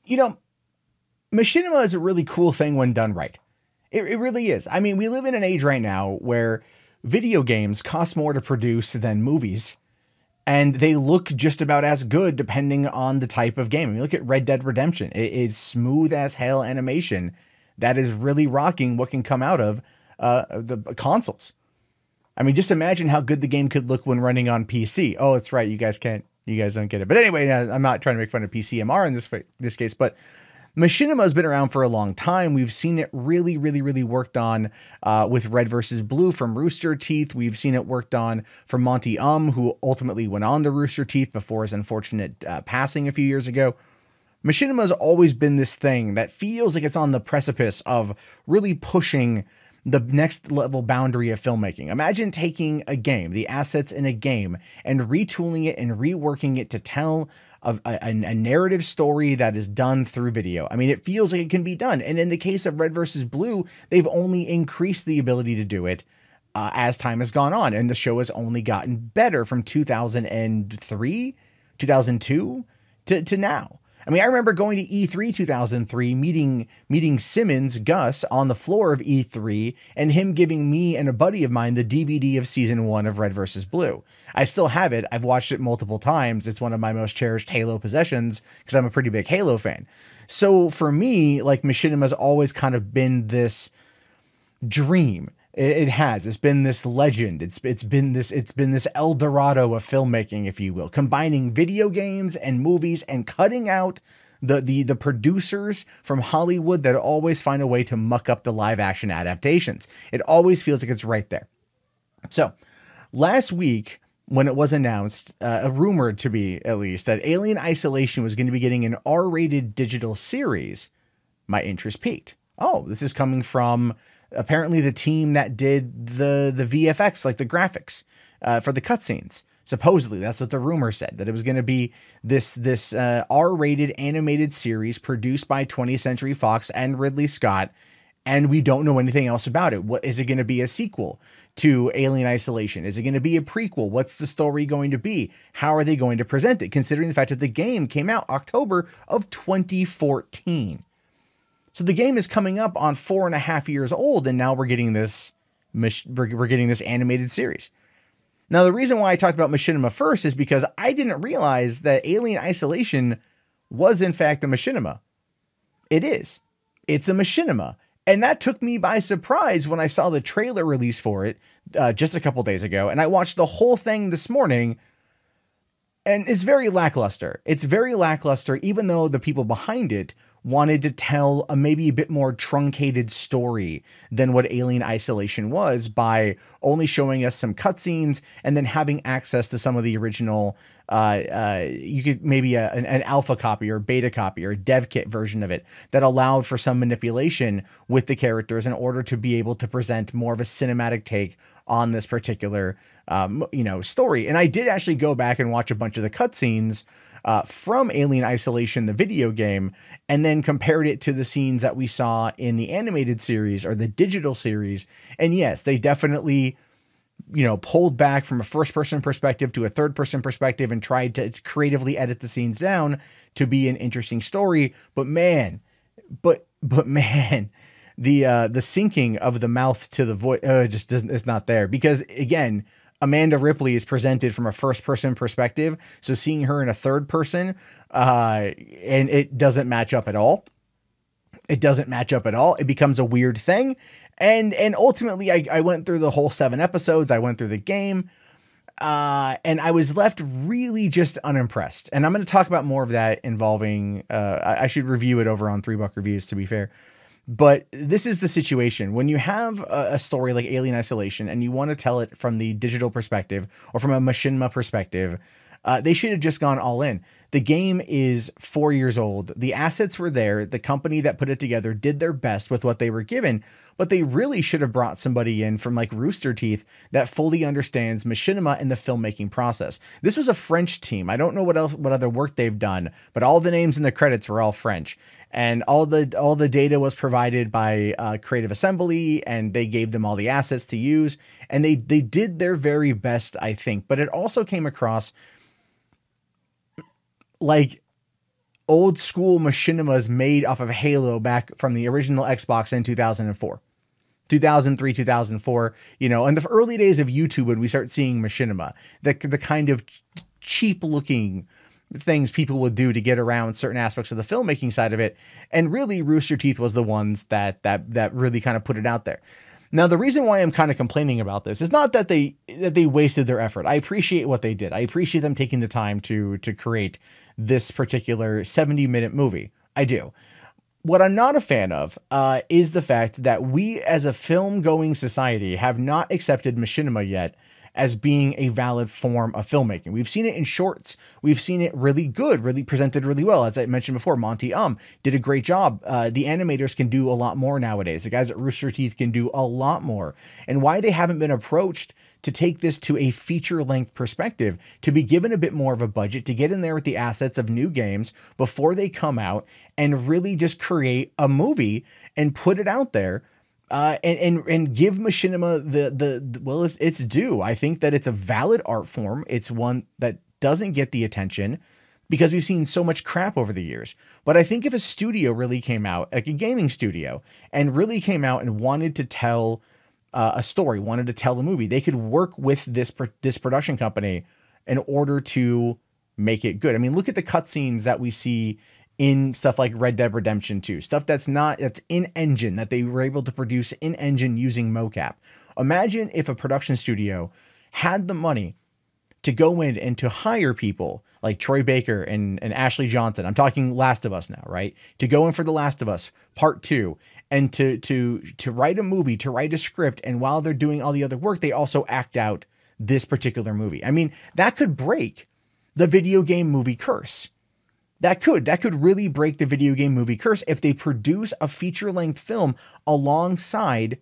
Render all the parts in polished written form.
you know, machinima is a really cool thing when done right. It really is. I mean, we live in an age right now where video games cost more to produce than movies, and they look just about as good depending on the type of game. I mean, look at Red Dead Redemption. It is smooth as hell animation that is really rocking what can come out of the consoles. I mean, just imagine how good the game could look when running on PC. Oh, that's right. You guys don't get it. But anyway, I'm not trying to make fun of PCMR in this case, but Machinima has been around for a long time. We've seen it really worked on with Red versus Blue from Rooster Teeth. We've seen it worked on from Monty who ultimately went on to Rooster Teeth before his unfortunate passing a few years ago. Machinima has always been this thing that feels like it's on the precipice of really pushing the next level boundary of filmmaking. Imagine taking a game, the assets in a game, and retooling it and reworking it to tell a narrative story that is done through video. I mean, it feels like it can be done. And in the case of Red versus Blue, they've only increased the ability to do it as time has gone on. And the show has only gotten better from 2003, 2002 to now. I mean, I remember going to E3 2003, meeting Simmons, Gus, on the floor of E3, and him giving me and a buddy of mine the DVD of season 1 of Red vs. Blue. I still have it. I've watched it multiple times. It's one of my most cherished Halo possessions because I'm a pretty big Halo fan. So for me, like, Machinima's always kind of been this dream. It has. It's been this legend. It's been this El Dorado of filmmaking, if you will, combining video games and movies and cutting out the producers from Hollywood that always find a way to muck up the live action adaptations. It always feels like it's right there. So last week, when it was announced, rumored to be at least, that Alien Isolation was going to be getting an R-rated digital series, my interest peaked. Oh, this is coming from apparently the team that did the VFX, like the graphics for the cutscenes. Supposedly, that's what the rumor said, that it was going to be this R-rated animated series produced by 20th Century Fox and Ridley Scott, and we don't know anything else about it. What is it going to be? A sequel to Alien Isolation? Is it going to be a prequel? What's the story going to be? How are they going to present it, considering the fact that the game came out October of 2014? So the game is coming up on 4.5 years old, and now we're getting this animated series. Now, the reason why I talked about Machinima first is because I didn't realize that Alien Isolation was in fact a Machinima. It is. It's a Machinima. And that took me by surprise when I saw the trailer release for it just a couple days ago. And I watched the whole thing this morning, and it's very lackluster. It's very lackluster, even though the people behind it wanted to tell a maybe a bit more truncated story than what Alien Isolation was, by only showing us some cutscenes and then having access to some of the original, you could maybe an alpha copy or beta copy or dev kit version of it that allowed for some manipulation with the characters in order to be able to present more of a cinematic take on this particular, story. And I did actually go back and watch a bunch of the cutscenes from Alien Isolation, the video game, and then compared it to the scenes that we saw in the animated series or the digital series. And yes, they definitely, pulled back from a first-person perspective to a third-person perspective and tried to creatively edit the scenes down to be an interesting story. But man, the syncing of the mouth to the voice just doesn't, it's not there, because again, Amanda Ripley is presented from a first-person perspective, so seeing her in a third person, and it doesn't match up at all. It doesn't match up at all. It becomes a weird thing, and ultimately, I went through the whole 7 episodes. I went through the game, and I was left really just unimpressed. And I'm going to talk about more of that involving. I should review it over on 3 Buck Reviews, to be fair. But this is the situation when you have a story like Alien Isolation and you want to tell it from the digital perspective or from a Machinima perspective. They should have just gone all in. The game is 4 years old. The assets were there. The company that put it together did their best with what they were given, but they really should have brought somebody in from like Rooster Teeth that fully understands Machinima and the filmmaking process. This was a French team. I don't know what other work they've done, but all the names in the credits were all French. And all the data was provided by Creative Assembly, and they gave them all the assets to use. And they did their very best, I think. But it also came across like old school machinimas made off of Halo back from the original Xbox in 2004. 2003, 2004, you know, in the early days of YouTube, when we start seeing machinima, the kind of cheap looking things people would do to get around certain aspects of the filmmaking side of it. And really, Rooster Teeth was the ones that really kind of put it out there. Now, the reason why I'm kind of complaining about this is not that they wasted their effort. I appreciate what they did. I appreciate them taking the time to create this particular 70-minute movie. I do. What I'm not a fan of is the fact that we as a film-going society have not accepted machinima yet as being a valid form of filmmaking. We've seen it in shorts. We've seen it really good, really presented really well. As I mentioned before, Monty did a great job. The animators can do a lot more nowadays. The guys at Rooster Teeth can do a lot more. And why they haven't been approached to take this to a feature-length perspective, to be given a bit more of a budget, to get in there with the assets of new games before they come out and really just create a movie and put it out there, and give machinima the well, it's due. I think that it's a valid art form. It's one that doesn't get the attention because we've seen so much crap over the years. But I think if a studio really came out, like a gaming studio, and really came out and wanted to tell a story, wanted to tell a movie, they could work with this production company in order to make it good. I mean, look at the cutscenes that we see in stuff like Red Dead Redemption 2, stuff that's in engine, that they were able to produce in engine using mocap. Imagine if a production studio had the money to go in and to hire people like Troy Baker and Ashley Johnson. I'm talking Last of Us now, right? To go in for The Last of Us Part 2 and to write a movie, to write a script. And while they're doing all the other work, they also act out this particular movie. I mean, that could break the video game movie curse. That could really break the video game movie curse if they produce a feature-length film alongside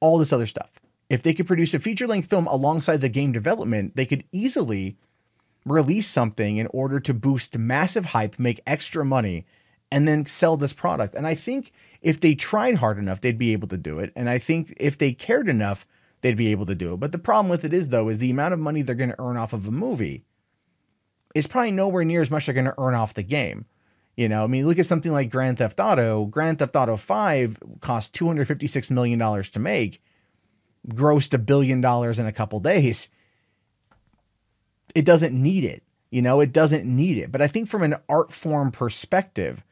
all this other stuff. If they could produce a feature-length film alongside the game development, they could easily release something in order to boost massive hype, make extra money, and then sell this product. And I think if they tried hard enough, they'd be able to do it. And I think if they cared enough, they'd be able to do it. But the problem with it is, though, is the amount of money they're going to earn off of a movie is probably nowhere near as much they're going to earn off the game. You know, I mean, look at something like Grand Theft Auto. Grand Theft Auto 5 cost $256 million to make, grossed $1 billion in a couple days. It doesn't need it. You know, it doesn't need it. But I think from an art form perspective,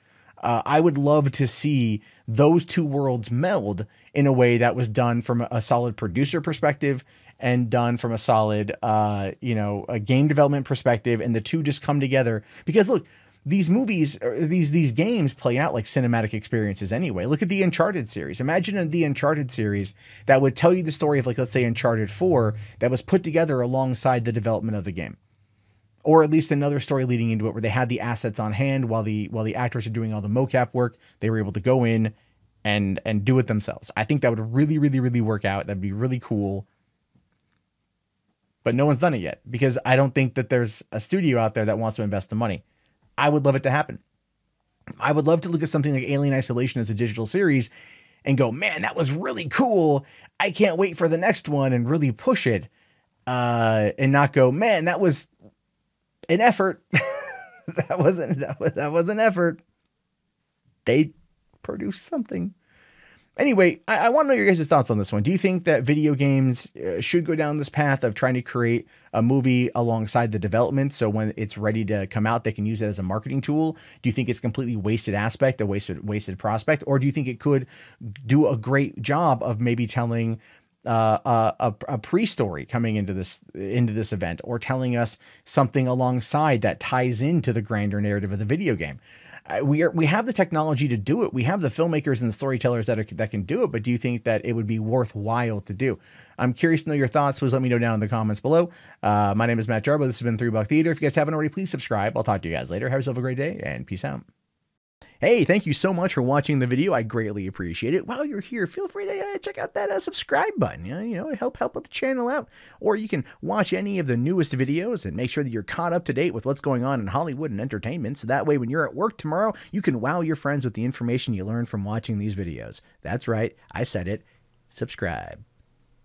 I would love to see those two worlds meld in a way that was done from a solid producer perspective and done from a solid, a game development perspective, and the two just come together. Because look, these movies, these games play out like cinematic experiences anyway. Look at the Uncharted series. Imagine the Uncharted series that would tell you the story of, like, let's say Uncharted 4 that was put together alongside the development of the game. Or at least another story leading into it where they had the assets on hand while the actors are doing all the mocap work. They were able to go in and do it themselves. I think that would really, really, really work out. That'd be really cool. But no one's done it yet because I don't think that there's a studio out there that wants to invest the money. I would love it to happen. I would love to look at something like Alien Isolation as a digital series and go, man, that was really cool. I can't wait for the next one, and really push it, and not go, man, that was an effort. that was an effort. They produced something. Anyway, I want to know your guys' thoughts on this one. Do you think that video games should go down this path of trying to create a movie alongside the development, so when it's ready to come out, they can use it as a marketing tool? Do you think it's completely wasted aspect, a wasted prospect? Or do you think it could do a great job of maybe telling a pre-story coming into this event, or telling us something alongside that ties into the grander narrative of the video game? We have the technology to do it. We have the filmmakers and the storytellers that can do it. But do you think that it would be worthwhile to do? I'm curious to know your thoughts. Please let me know down in the comments below. My name is Matt Jarbo. This has been 3 Buck Theater. If you guys haven't already, please subscribe. I'll talk to you guys later. Have yourself a great day, and peace out. Hey, thank you so much for watching the video. I greatly appreciate it. While you're here, feel free to check out that subscribe button. You know, help with the channel out. Or you can watch any of the newest videos and make sure that you're caught up to date with what's going on in Hollywood and entertainment. So that way, when you're at work tomorrow, you can wow your friends with the information you learned from watching these videos. That's right. I said it. Subscribe.